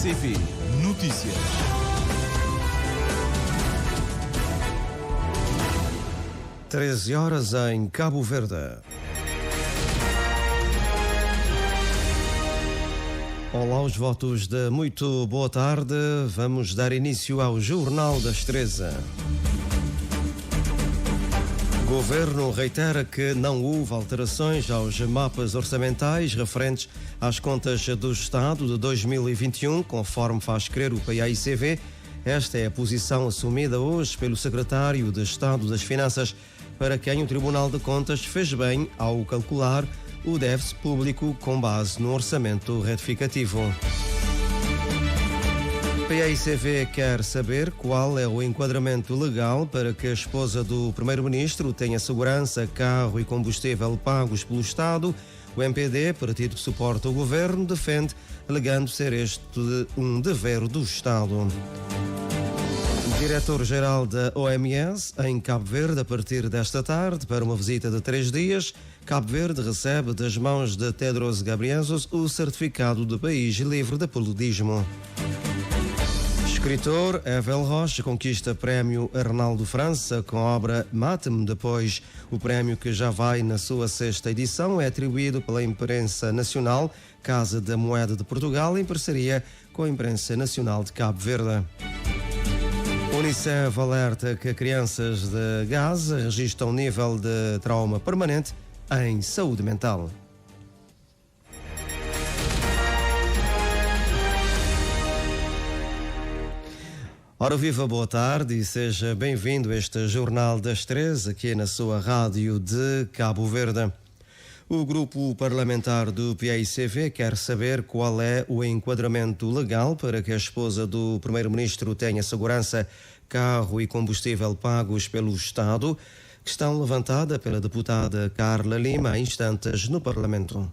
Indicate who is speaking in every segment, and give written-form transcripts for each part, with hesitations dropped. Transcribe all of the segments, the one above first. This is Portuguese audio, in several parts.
Speaker 1: PICV Notícias.
Speaker 2: Treze horas em Cabo Verde. Olá aos votos de muito boa tarde. Vamos dar início ao Jornal das 13. O Governo reitera que não houve alterações aos mapas orçamentais referentes às contas do Estado de 2021, conforme faz crer o PAICV. Esta é a posição assumida hoje pelo Secretário de Estado das Finanças, para quem o Tribunal de Contas fez bem ao calcular o déficit público com base no orçamento retificativo. O PAICV quer saber qual é o enquadramento legal para que a esposa do Primeiro-Ministro tenha segurança, carro e combustível pagos pelo Estado. O MPD, partido que suporta o governo, defende, alegando ser este um dever do Estado. O diretor-geral da OMS, em Cabo Verde, a partir desta tarde, para uma visita de 3 dias, Cabo Verde recebe das mãos de Tedros Ghebreyesus o certificado de país livre de paludismo. Escritor Evel Rocha conquista prémio Arnaldo França com a obra Mate-me Depois. O prémio, que já vai na sua 6ª edição, é atribuído pela Imprensa Nacional, Casa da Moeda de Portugal, em parceria com a Imprensa Nacional de Cabo Verde. Unicef alerta que crianças de Gaza registram nível de trauma permanente em saúde mental. Ora viva, boa tarde e seja bem-vindo a este Jornal das 13, aqui na sua rádio de Cabo Verde. O grupo parlamentar do PAICV quer saber qual é o enquadramento legal para que a esposa do Primeiro-Ministro tenha segurança, carro e combustível pagos pelo Estado, questão levantada pela deputada Carla Lima há instantes no Parlamento.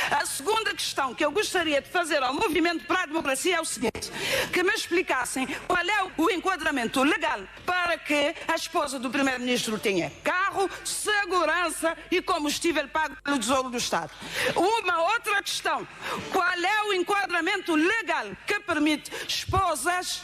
Speaker 3: A segunda questão que eu gostaria de fazer ao Movimento para a Democracia é o seguinte: que me explicassem qual é o enquadramento legal para que a esposa do Primeiro-Ministro tenha carro, segurança e combustível pago pelo Tesouro do Estado. Uma outra questão: qual é o enquadramento legal que permite esposas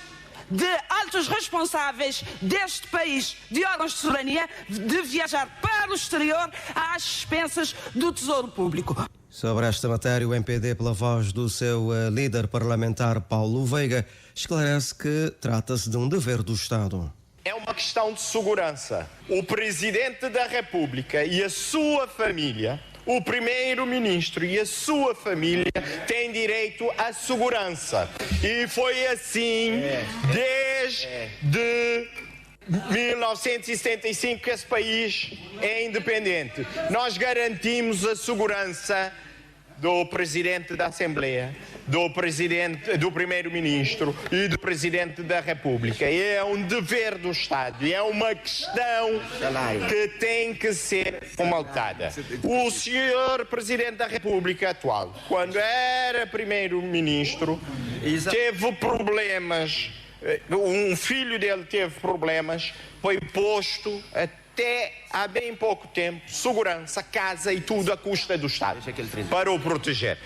Speaker 3: de altos responsáveis deste país, de órgãos de soberania, de viajar para o exterior às expensas do Tesouro Público?
Speaker 2: Sobre esta matéria, o MPD, pela voz do seu líder parlamentar Paulo Veiga, esclarece que trata-se de um dever do Estado.
Speaker 4: É uma questão de segurança. O Presidente da República e a sua família, o Primeiro-Ministro e a sua família têm direito à segurança. E foi assim desde 1975 que esse país é independente. Nós garantimos a segurança do Presidente da Assembleia, do Primeiro-Ministro e do Presidente da República. É um dever do Estado e é uma questão que tem que ser combatada. O senhor Presidente da República atual, quando era Primeiro-Ministro, teve problemas. Um filho dele teve problemas, foi posto até há bem pouco tempo segurança, casa e tudo à custa do Estado para o proteger.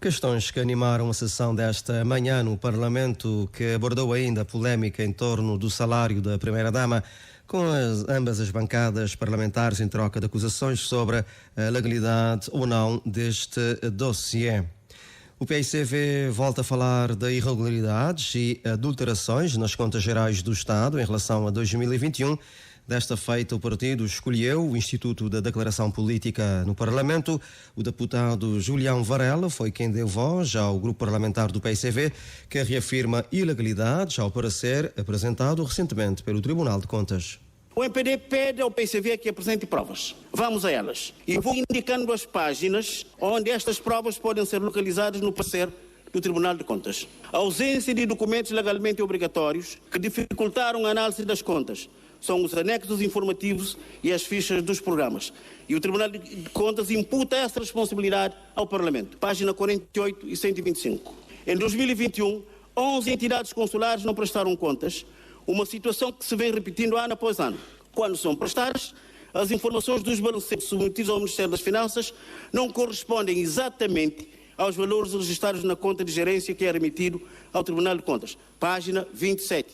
Speaker 2: Questões que animaram a sessão desta manhã no Parlamento, que abordou ainda a polémica em torno do salário da Primeira-Dama, com ambas as bancadas parlamentares em troca de acusações sobre a legalidade ou não deste dossiê. O PAICV volta a falar de irregularidades e adulterações nas contas gerais do Estado em relação a 2021. Desta feita, o partido escolheu o Instituto da Declaração Política no Parlamento. O deputado Julião Varela foi quem deu voz ao grupo parlamentar do PAICV, que reafirma ilegalidades ao parecer apresentado recentemente pelo Tribunal de Contas.
Speaker 5: O MPD pede ao PAICV que apresente provas. Vamos a elas. E vou indicando as páginas onde estas provas podem ser localizadas no parecer do Tribunal de Contas. A ausência de documentos legalmente obrigatórios que dificultaram a análise das contas são os anexos informativos e as fichas dos programas. E o Tribunal de Contas imputa essa responsabilidade ao Parlamento. Página 48 e 125. Em 2021, 11 entidades consulares não prestaram contas, uma situação que se vem repetindo ano após ano. Quando são prestadas, as informações dos balancetes submetidos ao Ministério das Finanças não correspondem exatamente aos valores registrados na conta de gerência que é remetido ao Tribunal de Contas. Página 27.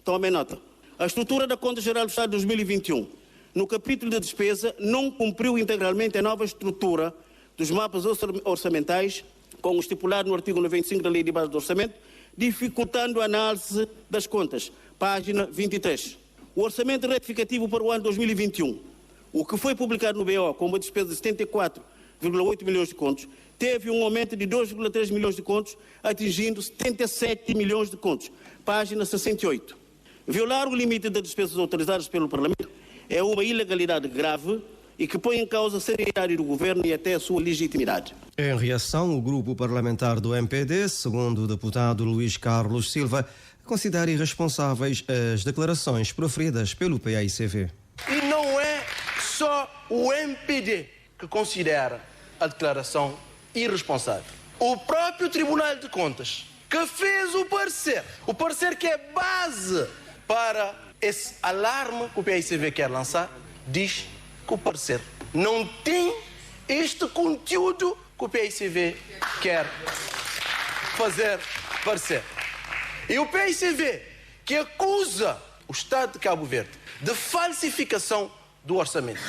Speaker 5: Tomem nota. A estrutura da Conta Geral do Estado de 2021, no capítulo de despesa, não cumpriu integralmente a nova estrutura dos mapas orçamentais, como estipulado no artigo 95 da Lei de Base do Orçamento, dificultando a análise das contas. Página 23. O orçamento retificativo para o ano 2021, o que foi publicado no BO com uma despesa de 74,8 milhões de contos, teve um aumento de 2,3 milhões de contos, atingindo 77 milhões de contos. Página 68. Violar o limite das despesas autorizadas pelo Parlamento é uma ilegalidade grave e que põe em causa a seriedade do governo e até a sua legitimidade.
Speaker 2: Em reação, o grupo parlamentar do MPD, segundo o deputado Luís Carlos Silva, considera irresponsáveis as declarações proferidas pelo PAICV.
Speaker 1: E não é só o MPD que considera a declaração irresponsável. O próprio Tribunal de Contas, que fez o parecer que é base para esse alarme que o PAICV quer lançar, diz que o parecer não tem este conteúdo que o PAICV quer fazer parecer. E o PAICV, que acusa o Estado de Cabo Verde de falsificação do orçamento,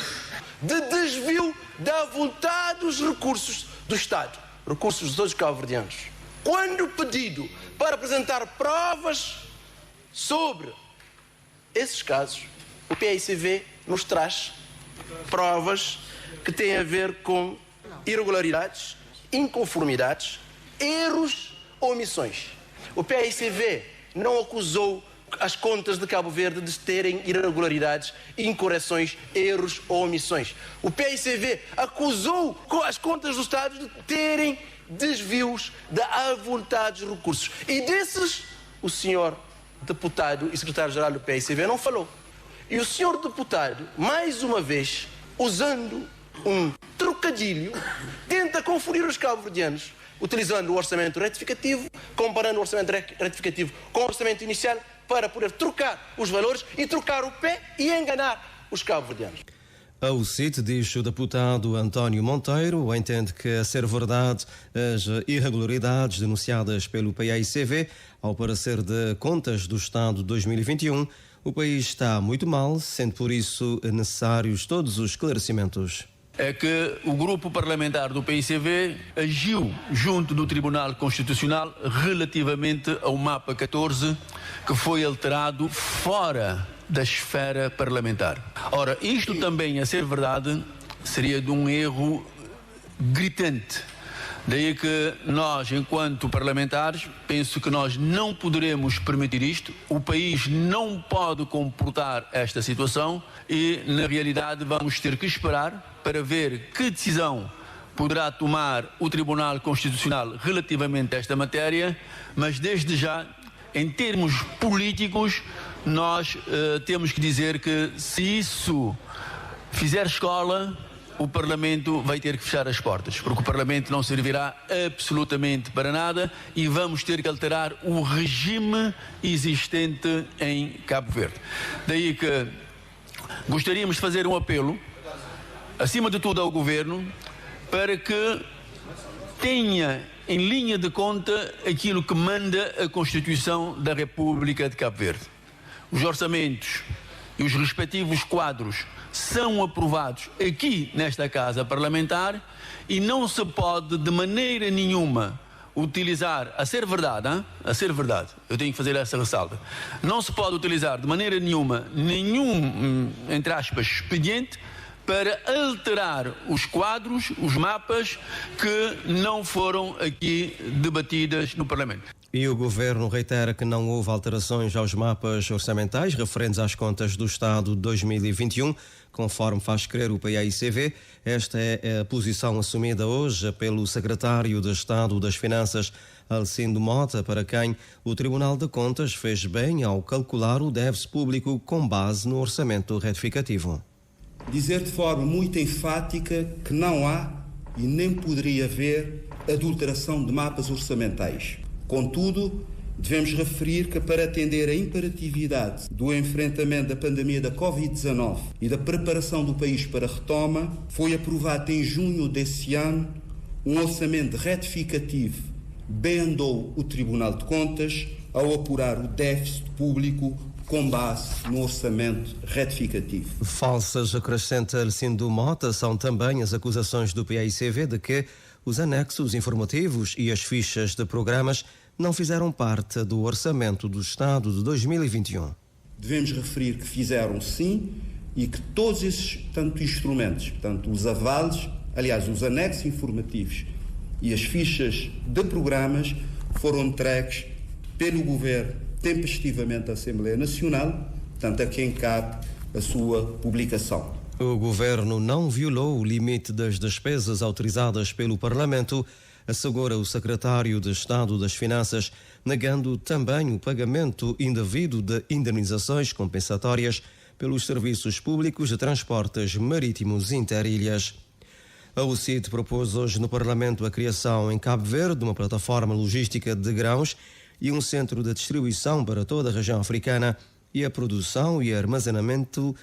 Speaker 1: de desvio de avultados recursos do Estado, recursos dos outros cabo-verdianos, quando pedido para apresentar provas sobre esses casos, o PAICV nos traz provas que têm a ver com irregularidades, inconformidades, erros ou omissões. O PAICV não acusou as contas de Cabo Verde de terem irregularidades, incorreções, erros ou omissões. O PAICV acusou as contas do Estado de terem desvios de avultados recursos. E desses, o senhor deputado e secretário-geral do PAICV não falou. E o senhor deputado, mais uma vez, usando um trocadilho, tenta confundir os cabo-verdianos, utilizando o orçamento retificativo, comparando o orçamento retificativo com o orçamento inicial, para poder trocar os valores e trocar o pé e enganar os cabo-verdianos.
Speaker 2: Ao CIT, diz o deputado António Monteiro, entende que, a ser verdade, as irregularidades denunciadas pelo PAICV ao parecer de contas do Estado de 2021, o país está muito mal, sendo por isso necessários todos os esclarecimentos.
Speaker 6: É que o grupo parlamentar do PAICV agiu junto do Tribunal Constitucional relativamente ao mapa 14, que foi alterado fora da esfera parlamentar. Ora, isto também, a ser verdade, seria de um erro gritante. Daí que nós, enquanto parlamentares, penso que nós não poderemos permitir isto. O país não pode comportar esta situação e, na realidade, vamos ter que esperar para ver que decisão poderá tomar o Tribunal Constitucional relativamente a esta matéria, mas desde já, em termos políticos, nós temos que dizer que se isso fizer escola, o Parlamento vai ter que fechar as portas, porque o Parlamento não servirá absolutamente para nada e vamos ter que alterar o regime existente em Cabo Verde. Daí que gostaríamos de fazer um apelo, acima de tudo ao Governo, para que tenha em linha de conta aquilo que manda a Constituição da República de Cabo Verde. Os orçamentos e os respectivos quadros são aprovados aqui nesta Casa Parlamentar e não se pode de maneira nenhuma utilizar, a ser verdade, eu tenho que fazer essa ressalva, não se pode utilizar de maneira nenhuma nenhum, entre aspas, expediente para alterar os quadros, os mapas que não foram aqui debatidas no Parlamento.
Speaker 2: E o Governo reitera que não houve alterações aos mapas orçamentais referentes às contas do Estado de 2021, conforme faz crer o PAICV. Esta é a posição assumida hoje pelo secretário de Estado das Finanças, Alcindo Mota, para quem o Tribunal de Contas fez bem ao calcular o déficit público com base no orçamento retificativo.
Speaker 7: Dizer de forma muito enfática que não há e nem poderia haver adulteração de mapas orçamentais. Contudo, devemos referir que, para atender à imperatividade do enfrentamento da pandemia da Covid-19 e da preparação do país para a retoma, foi aprovado em junho desse ano um orçamento retificativo, bem andou o Tribunal de Contas ao apurar o déficit público com base no orçamento retificativo.
Speaker 2: Falsas, acrescenta Alcindo Mota, são também as acusações do PAICV de que os anexos informativos e as fichas de programas não fizeram parte do orçamento do Estado de 2021.
Speaker 7: Devemos referir que fizeram sim e que todos esses instrumentos, os avales, aliás, os anexos informativos e as fichas de programas foram entregues pelo Governo tempestivamente à Assembleia Nacional, a quem cabe a sua publicação.
Speaker 2: O Governo não violou o limite das despesas autorizadas pelo Parlamento, assegura o secretário de Estado das Finanças, negando também o pagamento indevido de indenizações compensatórias pelos serviços públicos de transportes marítimos interilhas. A UCIT propôs hoje no Parlamento a criação em Cabo Verde de uma plataforma logística de grãos e um centro de distribuição para toda a região africana e a produção e armazenamento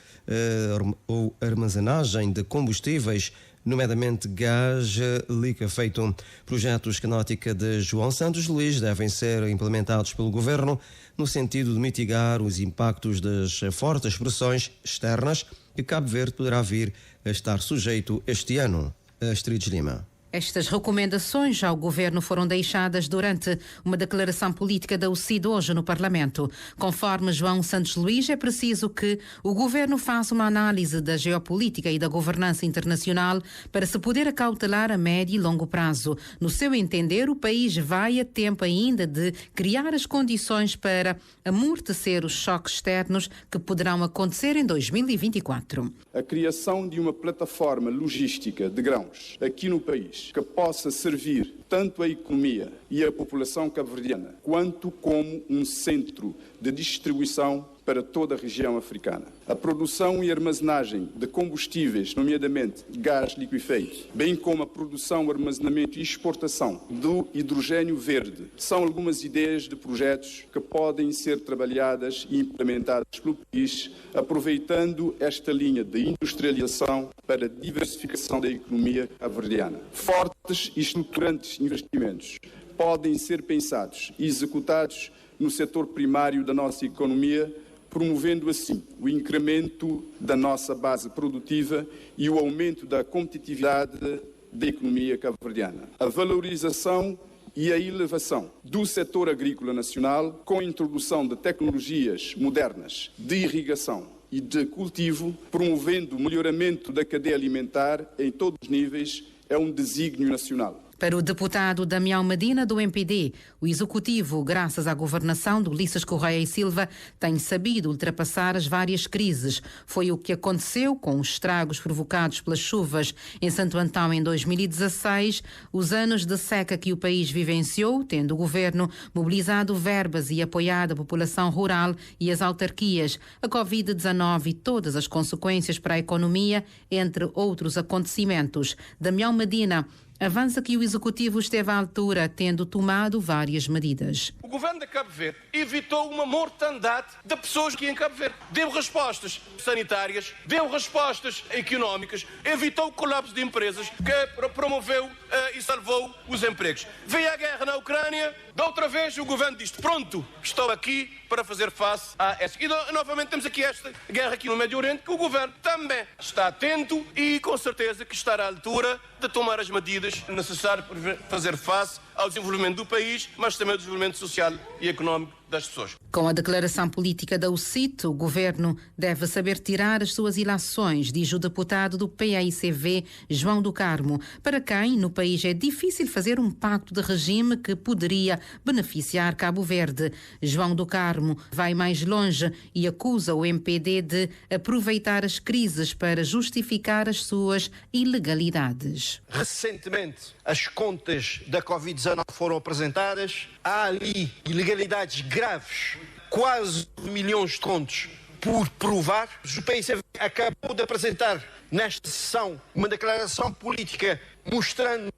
Speaker 2: ou armazenagem de combustíveis, nomeadamente gás liquefeito. Projetos que, na ótica de João Santos Luís, devem ser implementados pelo Governo no sentido de mitigar os impactos das fortes pressões externas que Cabo Verde poderá vir a estar sujeito este ano. Astrid Lima.
Speaker 8: Estas recomendações ao Governo foram deixadas durante uma declaração política da UCID hoje no Parlamento. Conforme João Santos Luís, é preciso que o Governo faça uma análise da geopolítica e da governança internacional para se poder acautelar a médio e longo prazo. No seu entender, o país vai a tempo ainda de criar as condições para amortecer os choques externos que poderão acontecer em 2024.
Speaker 9: A criação de uma plataforma logística de grãos aqui no país que possa servir tanto a economia e a população cabo-verdiana, quanto como um centro de distribuição para toda a região africana. A produção e armazenagem de combustíveis, nomeadamente gás liquefeito, bem como a produção, armazenamento e exportação do hidrogênio verde, são algumas ideias de projetos que podem ser trabalhadas e implementadas pelo país, aproveitando esta linha de industrialização para a diversificação da economia cabo-verdiana. Fortes e estruturantes investimentos podem ser pensados e executados no setor primário da nossa economia, promovendo assim o incremento da nossa base produtiva e o aumento da competitividade da economia cabo-verdiana. A valorização e a elevação do setor agrícola nacional, com a introdução de tecnologias modernas de irrigação e de cultivo, promovendo o melhoramento da cadeia alimentar em todos os níveis, é um desígnio nacional.
Speaker 8: Para o deputado Damião Medina, do MPD, o Executivo, graças à governação do Ulisses Correia e Silva, tem sabido ultrapassar as várias crises. Foi o que aconteceu com os estragos provocados pelas chuvas em Santo Antão em 2016, os anos de seca que o país vivenciou, tendo o Governo mobilizado verbas e apoiado a população rural e as autarquias, a Covid-19 e todas as consequências para a economia, entre outros acontecimentos. Damião Medina avança que o Executivo esteve à altura, tendo tomado várias medidas.
Speaker 1: O governo de Cabo Verde evitou uma mortandade de pessoas aqui em Cabo Verde. Deu respostas sanitárias, deu respostas económicas, evitou o colapso de empresas, que promoveu e salvou os empregos. Veio a guerra na Ucrânia, da outra vez o governo disse: pronto, estou aqui para fazer face a esta. E novamente temos aqui esta guerra aqui no Médio Oriente, que o governo também está atento e com certeza que estará à altura de tomar as medidas necessárias para fazer face ao desenvolvimento do país, mas também ao desenvolvimento social e económico das pessoas.
Speaker 8: Com a declaração política da UCIT, o Governo deve saber tirar as suas ilações, diz o deputado do PAICV, João do Carmo. Para quem no país é difícil fazer um pacto de regime que poderia beneficiar Cabo Verde. João do Carmo vai mais longe e acusa o MPD de aproveitar as crises para justificar as suas ilegalidades.
Speaker 10: Recentemente, as contas da Covid-19 foram apresentadas. Há ali ilegalidades graves, quase 1 milhão de contos por provar. O PAICV acabou de apresentar nesta sessão uma declaração política mostrando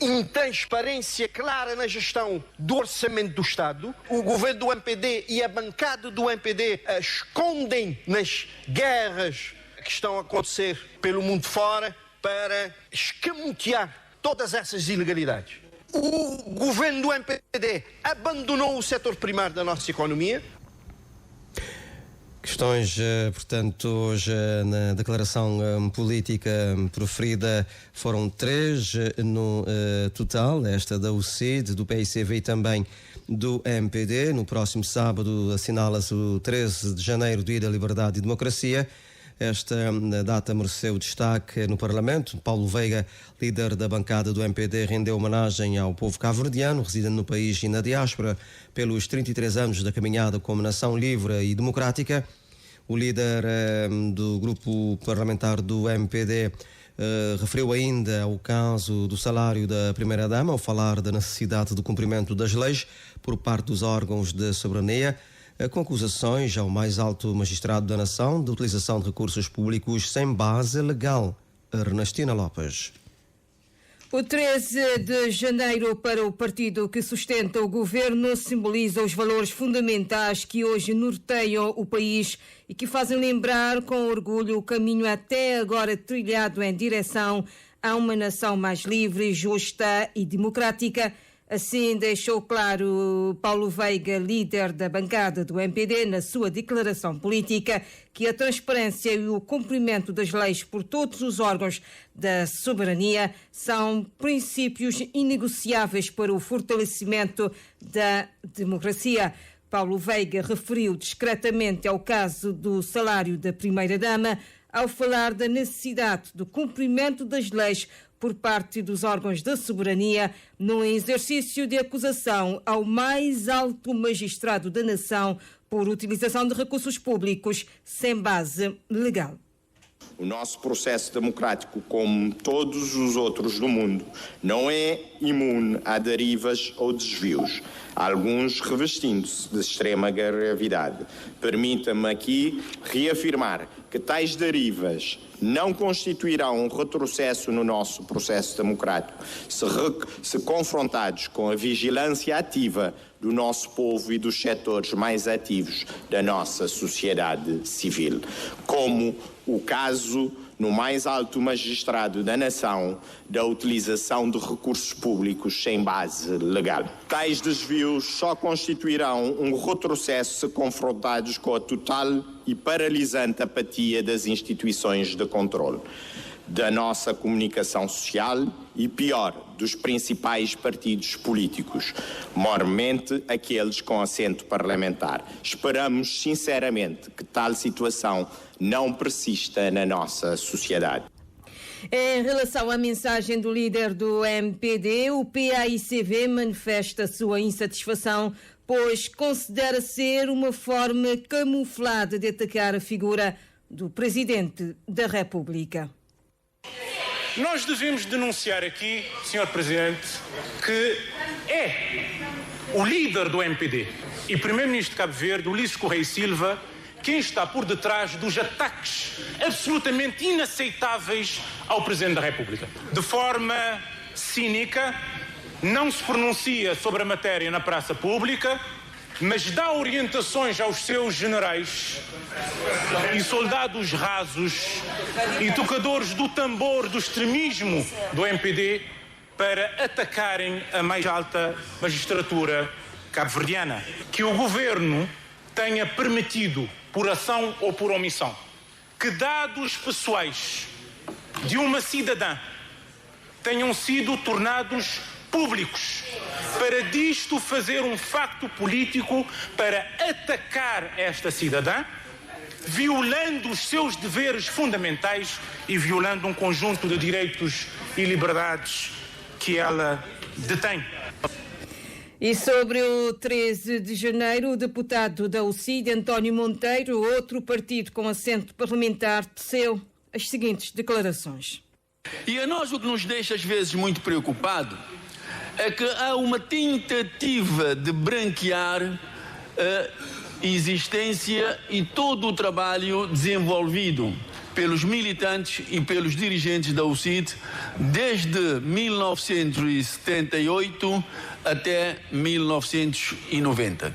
Speaker 10: intransparência clara na gestão do orçamento do Estado. O governo do MPD e a bancada do MPD escondem nas guerras que estão a acontecer pelo mundo fora para escamotear todas essas ilegalidades. O governo do MPD abandonou o setor primário da nossa economia.
Speaker 2: Questões, portanto, hoje na declaração política proferida foram 3 no total, esta da UCID, do PICV e também do MPD. No próximo sábado assinala-se o 13 de janeiro, Dia da Liberdade e Democracia. Esta data mereceu destaque no Parlamento. Paulo Veiga, líder da bancada do MPD, rendeu homenagem ao povo cabo-verdiano, residente no país e na diáspora, pelos 33 anos da caminhada como nação livre e democrática. O líder do grupo parlamentar do MPD referiu ainda ao caso do salário da Primeira-Dama, ao falar da necessidade do cumprimento das leis por parte dos órgãos de soberania, com acusações ao mais alto magistrado da nação de utilização de recursos públicos sem base legal. Ernestina Lopes.
Speaker 11: O 13 de janeiro para o partido que sustenta o governo simboliza os valores fundamentais que hoje norteiam o país e que fazem lembrar com orgulho o caminho até agora trilhado em direção a uma nação mais livre, justa e democrática. Assim deixou claro Paulo Veiga, líder da bancada do MPD, na sua declaração política, que a transparência e o cumprimento das leis por todos os órgãos da soberania são princípios inegociáveis para o fortalecimento da democracia. Paulo Veiga referiu discretamente ao caso do salário da Primeira-Dama, ao falar da necessidade do cumprimento das leis por parte dos órgãos da soberania, num exercício de acusação ao mais alto magistrado da nação por utilização de recursos públicos sem base legal.
Speaker 4: O nosso processo democrático, como todos os outros do mundo, não é imune a derivas ou desvios, alguns revestindo-se de extrema gravidade. Permita-me aqui reafirmar que tais derivas não constituirão um retrocesso no nosso processo democrático, se confrontados com a vigilância ativa do nosso povo e dos setores mais ativos da nossa sociedade civil, como o caso no mais alto magistrado da nação da utilização de recursos públicos sem base legal. Tais desvios só constituirão um retrocesso se confrontados com a total e paralisante apatia das instituições de controle, da nossa comunicação social e, pior, dos principais partidos políticos, maiormente aqueles com assento parlamentar. Esperamos, sinceramente, que tal situação não persista na nossa sociedade.
Speaker 11: Em relação à mensagem do líder do MPD, o PAICV manifesta sua insatisfação, pois considera ser uma forma camuflada de atacar a figura do Presidente da República.
Speaker 12: Nós devemos denunciar aqui, Sr. Presidente, que é o líder do MPD e Primeiro-Ministro de Cabo Verde, Ulisses Correia e Silva, quem está por detrás dos ataques absolutamente inaceitáveis ao Presidente da República. De forma cínica, não se pronuncia sobre a matéria na praça pública, mas dá orientações aos seus generais e soldados rasos e tocadores do tambor do extremismo do MPD para atacarem a mais alta magistratura cabo-verdiana. Que o governo tenha permitido, por ação ou por omissão, que dados pessoais de uma cidadã tenham sido tornados públicos, para disto fazer um facto político para atacar esta cidadã, violando os seus deveres fundamentais e violando um conjunto de direitos e liberdades que ela detém.
Speaker 11: E sobre o 13 de janeiro, o deputado da UCID, António Monteiro, outro partido com assento parlamentar, teceu as seguintes declarações.
Speaker 6: E a nós o que nos deixa às vezes muito preocupado é que há uma tentativa de branquear a existência e todo o trabalho desenvolvido pelos militantes e pelos dirigentes da UCID desde 1978 até 1990.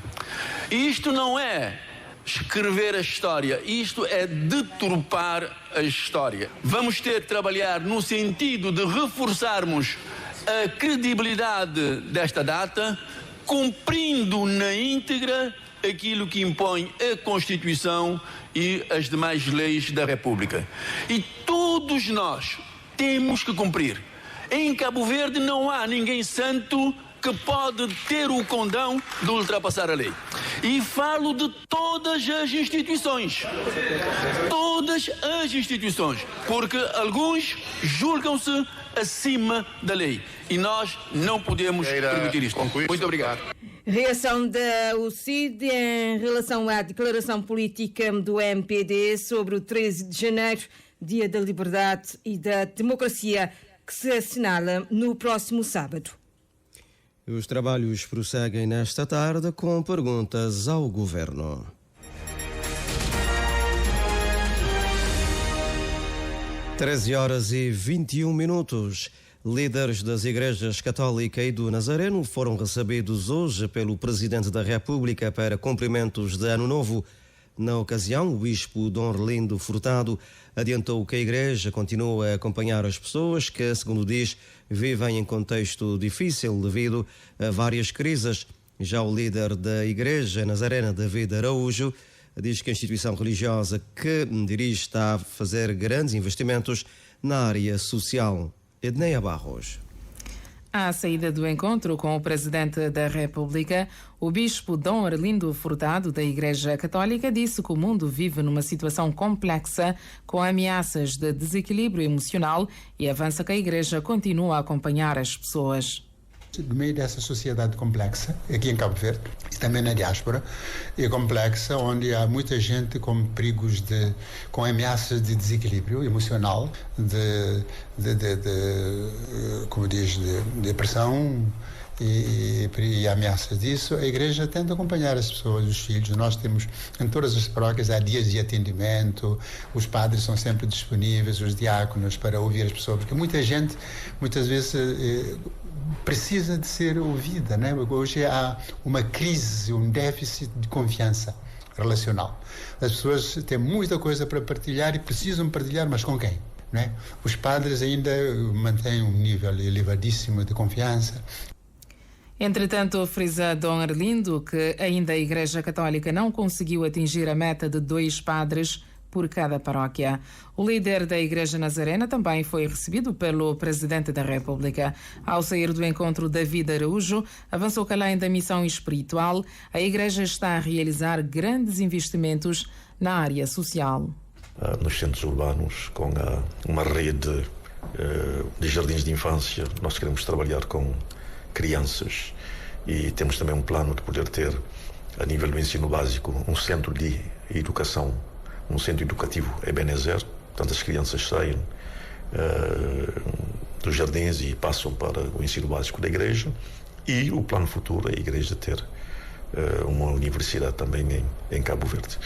Speaker 6: E isto não é escrever a história, isto é deturpar a história. Vamos ter que trabalhar no sentido de reforçarmos a credibilidade desta data, cumprindo na íntegra aquilo que impõe a Constituição e as demais leis da República. E todos nós temos que cumprir. Em Cabo Verde não há ninguém santo que pode ter o condão de ultrapassar a lei. E falo de todas as instituições. Todas as instituições. Porque alguns julgam-se acima da lei. E nós não podemos permitir isto. Muito obrigado.
Speaker 11: Reação da UCID em relação à declaração política do MPD sobre o 13 de janeiro, Dia da Liberdade e da Democracia, que se assinala no próximo sábado.
Speaker 2: Os trabalhos prosseguem nesta tarde com perguntas ao Governo. 13h21. Líderes das igrejas católica e do Nazareno foram recebidos hoje pelo Presidente da República para cumprimentos de Ano Novo. Na ocasião, o bispo Dom Orlindo Furtado adiantou que a Igreja continua a acompanhar as pessoas que, segundo diz, vivem em contexto difícil devido a várias crises. Já o líder da Igreja Nazarena, David Araújo, diz que a instituição religiosa que dirige está a fazer grandes investimentos na área social. Edneia Barros.
Speaker 8: À saída do encontro com o Presidente da República, o bispo Dom Orlindo Furtado, da Igreja Católica, disse que o mundo vive numa situação complexa com ameaças de desequilíbrio emocional e avança que a Igreja continua a acompanhar as pessoas.
Speaker 13: No meio dessa sociedade complexa, aqui em Cabo Verde e também na diáspora, é complexa, onde há muita gente com perigos com ameaças de desequilíbrio emocional, como diz, de depressão e ameaças disso. A Igreja tenta acompanhar as pessoas, os filhos. Nós temos, em todas as paróquias, há dias de atendimento, os padres são sempre disponíveis, os diáconos, para ouvir as pessoas, porque muita gente, muitas vezes, precisa de ser ouvida, né? Hoje há uma crise, um déficit de confiança relacional. As pessoas têm muita coisa para partilhar e precisam partilhar, mas com quem? Né? Os padres ainda mantêm um nível elevadíssimo de confiança.
Speaker 8: Entretanto, frisa Dom Orlindo que ainda a Igreja Católica não conseguiu atingir a meta de 2 padres por cada paróquia. O líder da Igreja Nazarena também foi recebido pelo Presidente da República. Ao sair do encontro, David Araújo avançou que, além da missão espiritual, a Igreja está a realizar grandes investimentos na área social.
Speaker 14: Nos centros urbanos, com uma rede de jardins de infância, nós queremos trabalhar com crianças e temos também um plano de poder ter, a nível do ensino básico, um centro de educação, um centro educativo Ebenezer. Portanto, as crianças saem dos jardins e passam para o ensino básico da Igreja, e o plano futuro é a Igreja ter uma universidade também em Cabo Verde.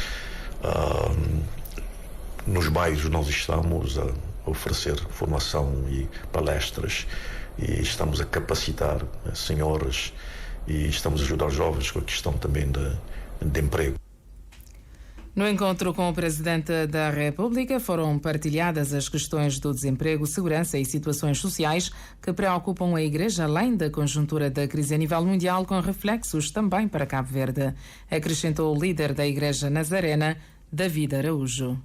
Speaker 14: Nos bairros nós estamos a oferecer formação e palestras, e estamos a capacitar senhoras, e estamos a ajudar jovens com a questão também de emprego.
Speaker 8: No encontro com o Presidente da República foram partilhadas as questões do desemprego, segurança e situações sociais que preocupam a Igreja, além da conjuntura da crise a nível mundial, com reflexos também para Cabo Verde, acrescentou o líder da Igreja Nazarena, David Araújo.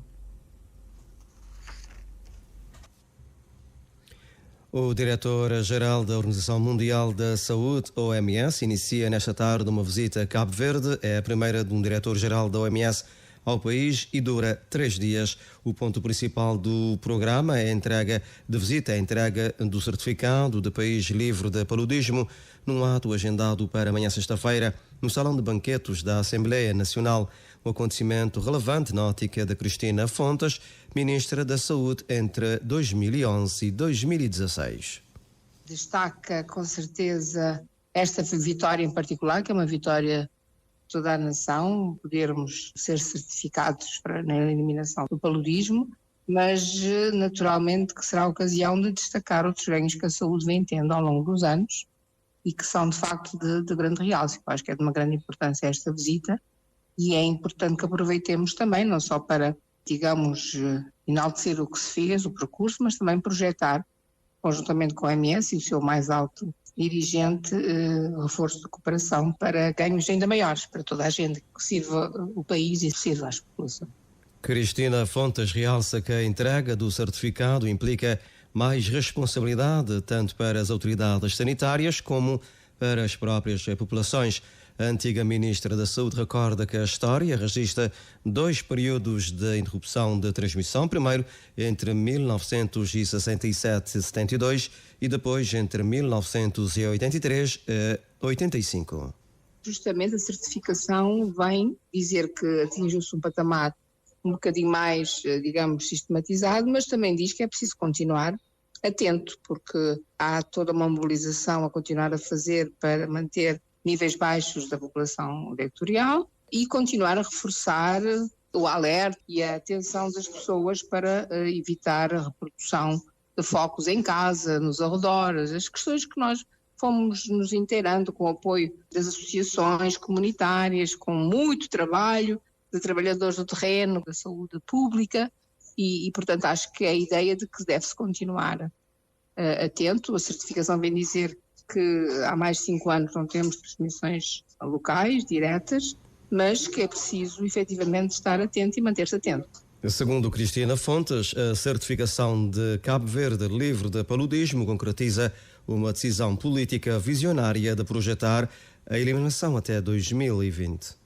Speaker 2: O diretor-geral da Organização Mundial da Saúde, OMS, inicia nesta tarde uma visita a Cabo Verde. É a primeira de um diretor-geral da OMS ao país e dura 3 dias. O ponto principal do programa é a entrega de visita, a entrega do certificado de país livre de paludismo, num ato agendado para amanhã sexta-feira, no Salão de Banquetes da Assembleia Nacional. Um acontecimento relevante na ótica de Cristina Fontes, Ministra da Saúde entre 2011 e 2016.
Speaker 15: Destaca com certeza esta vitória em particular, que é uma vitória de toda a nação, podermos ser certificados na eliminação do paludismo, mas naturalmente que será a ocasião de destacar outros ganhos que a saúde vem tendo ao longo dos anos e que são de facto de grande realce. Eu acho que é de uma grande importância esta visita, e é importante que aproveitemos também, não só para, digamos, enaltecer o que se fez, o percurso, mas também projetar conjuntamente com a OMS e o seu mais alto dirigente, reforço de cooperação para ganhos ainda maiores para toda a gente, que sirva o país e sirva às populações.
Speaker 2: Cristina Fontes realça que a entrega do certificado implica mais responsabilidade tanto para as autoridades sanitárias como para as próprias populações. A antiga ministra da Saúde recorda que a história registra 2 períodos de interrupção de transmissão, primeiro entre 1967 e 72 e depois entre 1983 e 85.
Speaker 15: Justamente a certificação vem dizer que atingiu-se um patamar um bocadinho mais, digamos, sistematizado, mas também diz que é preciso continuar atento, porque há toda uma mobilização a continuar a fazer para manter níveis baixos da população vectorial e continuar a reforçar o alerta e a atenção das pessoas para evitar a reprodução de focos em casa, nos arredores, as questões que nós fomos nos inteirando com o apoio das associações comunitárias, com muito trabalho de trabalhadores do terreno, da saúde pública e portanto, acho que é a ideia de que deve-se continuar atento. A certificação vem dizer que há mais de 5 anos não temos transmissões locais, diretas, mas que é preciso efetivamente estar atento e manter-se atento.
Speaker 2: Segundo Cristina Fontes, a certificação de Cabo Verde livre de paludismo concretiza uma decisão política visionária de projetar a eliminação até 2020.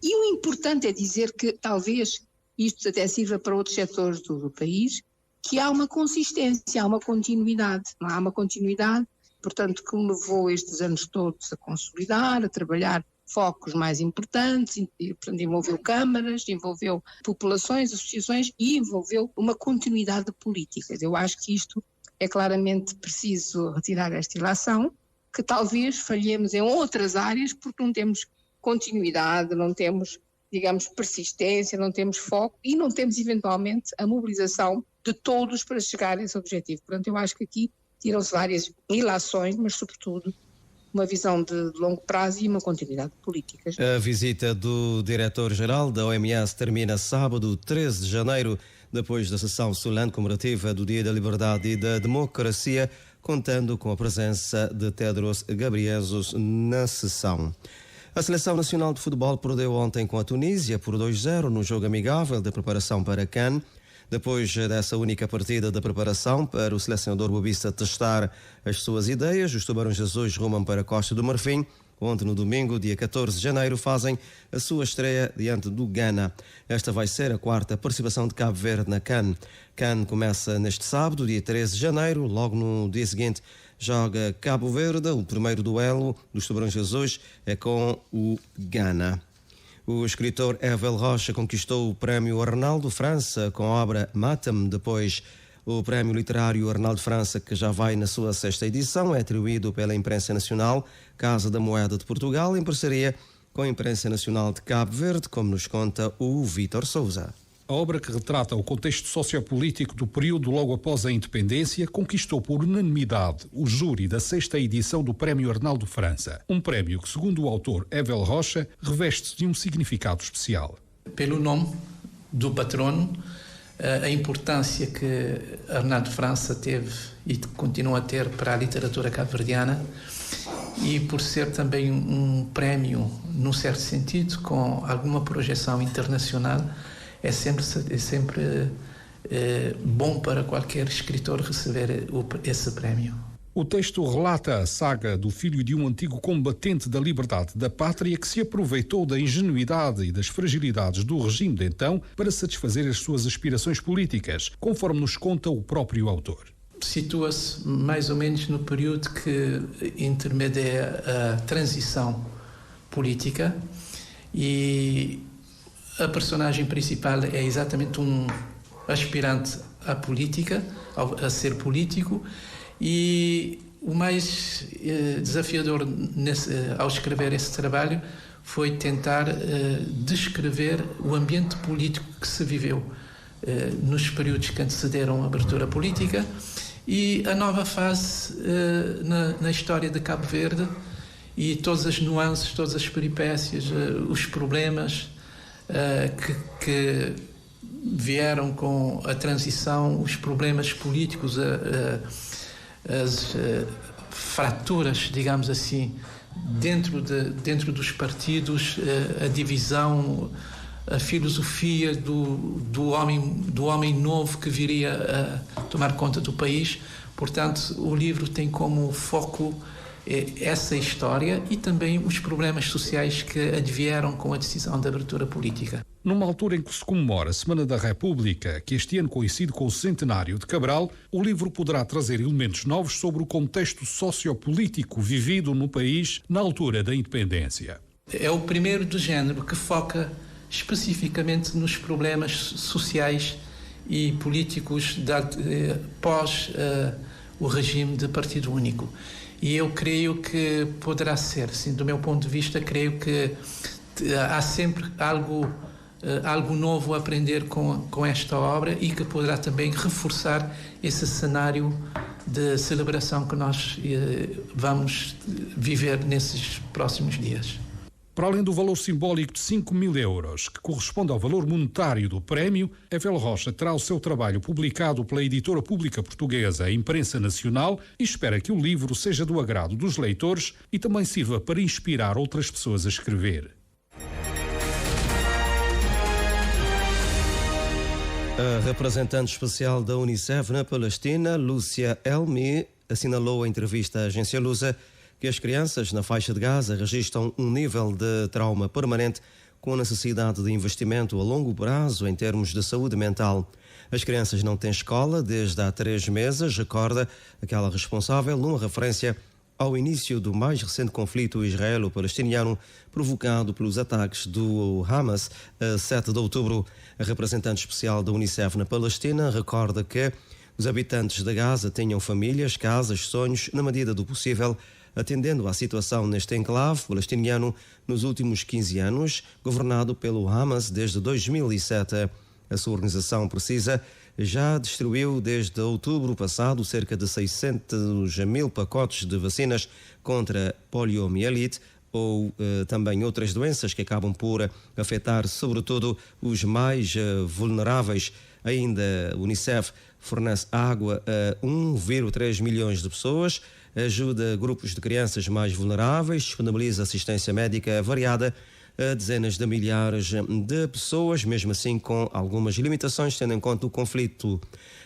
Speaker 15: E o importante é dizer que talvez isto até sirva para outros setores do país, que há uma consistência, há uma continuidade, não há uma continuidade, portanto, que me levou estes anos todos a consolidar, a trabalhar focos mais importantes, e, portanto, envolveu câmaras, envolveu populações, associações e envolveu uma continuidade de políticas. Eu acho que isto é claramente preciso retirar esta ilação, que talvez falhemos em outras áreas porque não temos continuidade, não temos, digamos, persistência, não temos foco e não temos, eventualmente, a mobilização de todos para chegar a esse objetivo. Portanto, eu acho que aqui tiram-se várias ilações, mas, sobretudo, uma visão de longo prazo e uma continuidade de políticas.
Speaker 2: A visita do diretor-geral da OMS termina sábado, 13 de janeiro, depois da sessão solene comemorativa do Dia da Liberdade e da Democracia, contando com a presença de Tedros Ghebreyesus na sessão. A Seleção Nacional de Futebol perdeu ontem com a Tunísia por 2-0 no jogo amigável de preparação para Cannes. Depois dessa única partida de preparação para o selecionador bobista testar as suas ideias, os Tubarões Azuis rumam para a Costa do Marfim, onde no domingo, dia 14 de janeiro, fazem a sua estreia diante do Ghana. Esta vai ser a 4ª participação de Cabo Verde na Cannes. Cannes começa neste sábado, dia 13 de janeiro, logo no dia seguinte joga Cabo Verde. O primeiro duelo dos Tubarões Azuis é com o Ghana. O escritor Evel Rocha conquistou o prémio Arnaldo França com a obra Mata-me. Depois, o prémio literário Arnaldo França, que já vai na sua 6ª edição, é atribuído pela Imprensa Nacional, Casa da Moeda de Portugal, em parceria com a Imprensa Nacional de Cabo Verde, como nos conta o Vítor Sousa.
Speaker 16: A obra, que retrata o contexto sociopolítico do período logo após a independência, conquistou por unanimidade o júri da 6ª edição do Prémio Arnaldo França. Um prémio que, segundo o autor Evel Rocha, reveste-se de um significado especial.
Speaker 17: Pelo nome do patrono, a importância que Arnaldo França teve e continua a ter para a literatura cabo-verdiana, e por ser também um prémio, num certo sentido, com alguma projeção internacional, é sempre bom para qualquer escritor receber esse prémio.
Speaker 16: O texto relata a saga do filho de um antigo combatente da liberdade da pátria que se aproveitou da ingenuidade e das fragilidades do regime de então para satisfazer as suas aspirações políticas, conforme nos conta o próprio autor.
Speaker 17: Situa-se mais ou menos no período que intermedia a transição política, e a personagem principal é exatamente um aspirante à política, a ser político, e o mais desafiador ao escrever esse trabalho foi tentar descrever o ambiente político que se viveu nos períodos que antecederam a abertura política e a nova fase na história de Cabo Verde, e todas as nuances, todas as peripécias, os problemas que vieram com a transição, os problemas políticos, as fraturas, digamos assim, dentro dos partidos, a divisão, a filosofia do homem novo que viria a tomar conta do país. Portanto, o livro tem como foco essa história e também os problemas sociais que advieram com a decisão de abertura política.
Speaker 16: Numa altura em que se comemora a Semana da República, que este ano coincide com o centenário de Cabral, o livro poderá trazer elementos novos sobre o contexto sociopolítico vivido no país na altura da independência.
Speaker 17: É o primeiro do género que foca especificamente nos problemas sociais e políticos pós o regime de partido único. E eu creio que poderá ser, sim, do meu ponto de vista, creio que há sempre algo novo a aprender com esta obra e que poderá também reforçar esse cenário de celebração que nós vamos viver nesses próximos dias.
Speaker 16: Para além do valor simbólico de 5.000 euros, que corresponde ao valor monetário do prémio, Evel Rocha terá o seu trabalho publicado pela editora pública portuguesa, a Imprensa Nacional, e espera que o livro seja do agrado dos leitores e também sirva para inspirar outras pessoas a escrever.
Speaker 2: A representante especial da Unicef na Palestina, Lúcia Elmi, assinalou em entrevista à agência Lusa que as crianças na faixa de Gaza registram um nível de trauma permanente com a necessidade de investimento a longo prazo em termos de saúde mental. As crianças não têm escola desde há 3 meses, recorda aquela responsável numa referência ao início do mais recente conflito israelo-palestiniano provocado pelos ataques do Hamas a 7 de outubro. A representante especial da Unicef na Palestina recorda que os habitantes de Gaza tinham famílias, casas, sonhos, na medida do possível, atendendo à situação neste enclave palestiniano nos últimos 15 anos, governado pelo Hamas desde 2007. A sua organização precisa já distribuiu desde outubro passado cerca de 600.000 pacotes de vacinas contra poliomielite ou também outras doenças que acabam por afetar sobretudo os mais vulneráveis. Ainda a Unicef fornece água a 1,3 milhões de pessoas, ajuda grupos de crianças mais vulneráveis, disponibiliza assistência médica variada a dezenas de milhares de pessoas, mesmo assim com algumas limitações, tendo em conta o conflito.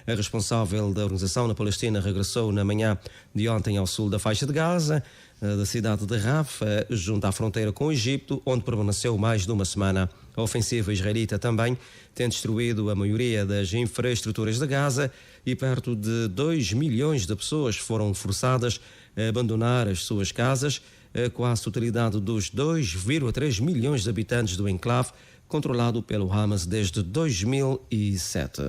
Speaker 2: A responsável da organização na Palestina regressou na manhã de ontem ao sul da faixa de Gaza, da cidade de Rafah, junto à fronteira com o Egito, onde permaneceu mais de uma semana. A ofensiva israelita também tem destruído a maioria das infraestruturas de Gaza e perto de 2 milhões de pessoas foram forçadas a abandonar as suas casas, a quase totalidade dos 2,3 milhões de habitantes do enclave, controlado pelo Hamas desde 2007.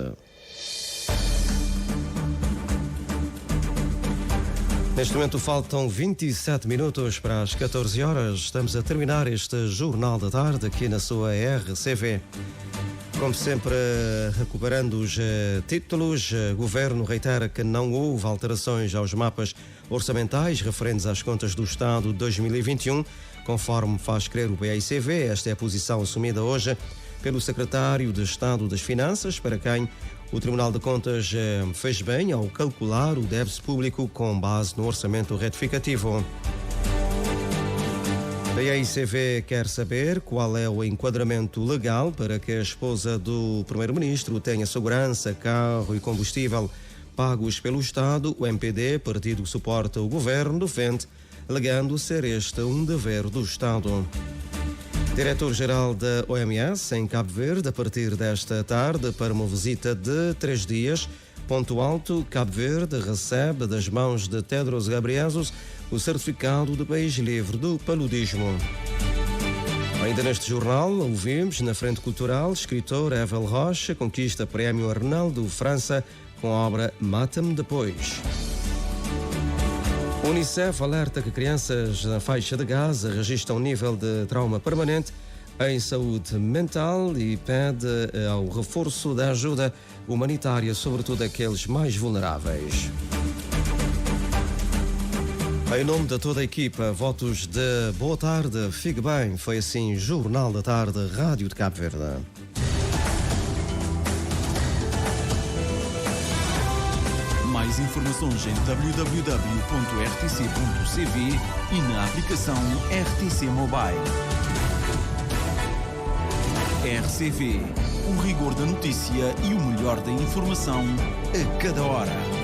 Speaker 2: Neste momento faltam 27 minutos para as 14 horas. Estamos a terminar este Jornal da Tarde aqui na sua RCV. Como sempre, recuperando os títulos, o Governo reitera que não houve alterações aos mapas orçamentais referentes às contas do Estado de 2021, conforme faz crer o PAICV. Esta é a posição assumida hoje pelo Secretário de Estado das Finanças, para quem o Tribunal de Contas fez bem ao calcular o déficit público com base no orçamento retificativo. A PAICV quer saber qual é o enquadramento legal para que a esposa do Primeiro-Ministro tenha segurança, carro e combustível pagos pelo Estado. O MPD, partido que suporta o Governo, defende, alegando ser este um dever do Estado. Diretor-geral da OMS em Cabo Verde, a partir desta tarde, para uma visita de 3 dias. Ponto Alto, Cabo Verde recebe das mãos de Tedros Ghebreyesus o certificado de país livre do paludismo. Ainda neste jornal, ouvimos na Frente Cultural, escritor Evel Rocha conquista prémio Arnaldo França com a obra Mata-me Depois. O Unicef alerta que crianças na faixa de Gaza registram um nível de trauma permanente em saúde mental e pede ao reforço da ajuda humanitária, sobretudo àqueles mais vulneráveis. Em nome de toda a equipa, votos de boa tarde, fique bem. Foi assim Jornal da Tarde, Rádio de Cabo Verde.
Speaker 18: Mais mais informações em www.rtc.cv e na aplicação RTC Mobile. RCV, o rigor da notícia e o melhor da informação a cada hora.